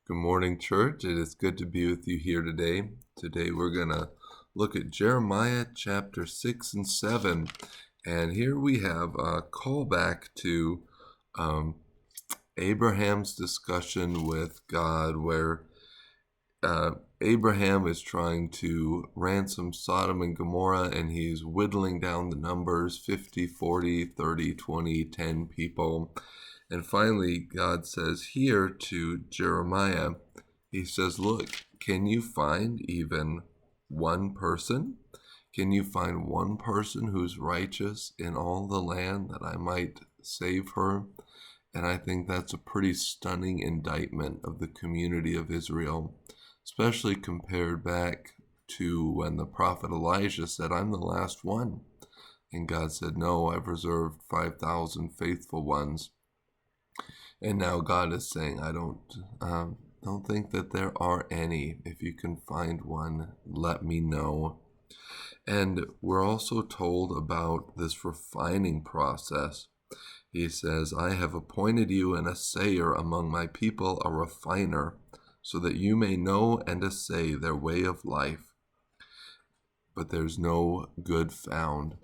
Good morning, church. It is good to be with you here today. Today we're going to look at Jeremiah chapter 6 and 7. And here we have a callback to Abraham's discussion with God, where Abraham is trying to ransom Sodom and Gomorrah, and he's whittling down the numbers 50, 40, 30, 20, 10 people. And finally, God says here to Jeremiah, he says, look, can you find even one person? Can you find one person who's righteous in all the land that I might save her? And I think that's a pretty stunning indictment of the community of Israel, especially compared back to when the prophet Elijah said, I'm the last one. And God said, no, I've reserved 5,000 faithful ones. And now God is saying, I don't think that there are any. If you can find one, let me know. And we're also told about this refining process. He says, I have appointed you an assayer among my people, a refiner, so that you may know and assay their way of life. But there's no good found.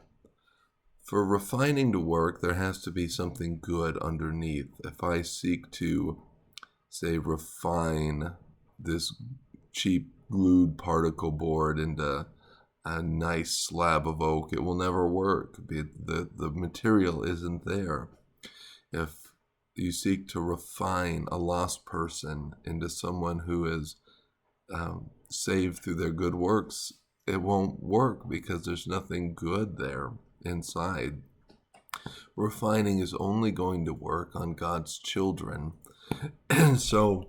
For refining to work, there has to be something good underneath. If I seek to, say, refine this cheap glued particle board into a nice slab of oak, it will never work. The material isn't there. If you seek to refine a lost person into someone who is saved through their good works, it won't work because there's nothing good there inside. Refining is only going to work on God's children. And so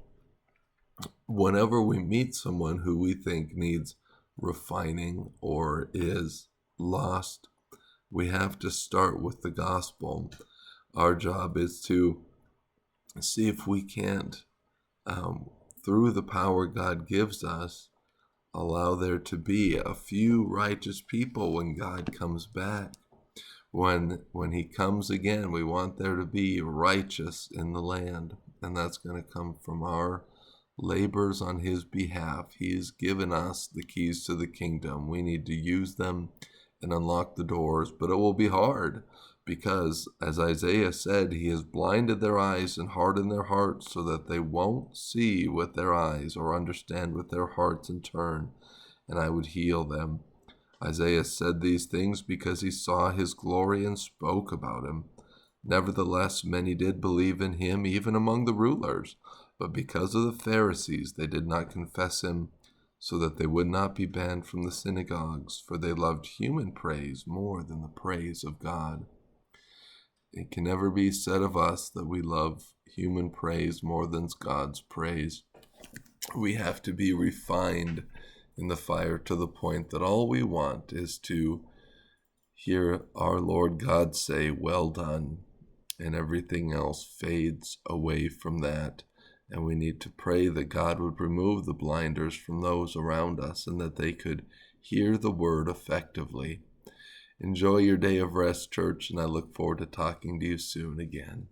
whenever we meet someone who we think needs refining or is lost, we have to start with the gospel. Our job is to see if we can't, through the power God gives us, allow there to be a few righteous people when God comes back. When he comes again, we want there to be righteous in the land, and that's going to come from our labors on his behalf. He has given us the keys to the kingdom. We need to use them and unlock the doors, but it will be hard because, as Isaiah said, he has blinded their eyes and hardened their hearts so that they won't see with their eyes or understand with their hearts and turn, and I would heal them. Isaiah said these things because he saw his glory and spoke about him. Nevertheless, many did believe in him, even among the rulers. But because of the Pharisees, they did not confess him, so that they would not be banned from the synagogues, for they loved human praise more than the praise of God. It can never be said of us that we love human praise more than God's praise. We have to be refined in the fire to the point that all we want is to hear our Lord God say, well done, and everything else fades away from that. And we need to pray that God would remove the blinders from those around us and that they could hear the word effectively. Enjoy your day of rest, church, and I look forward to talking to you soon again.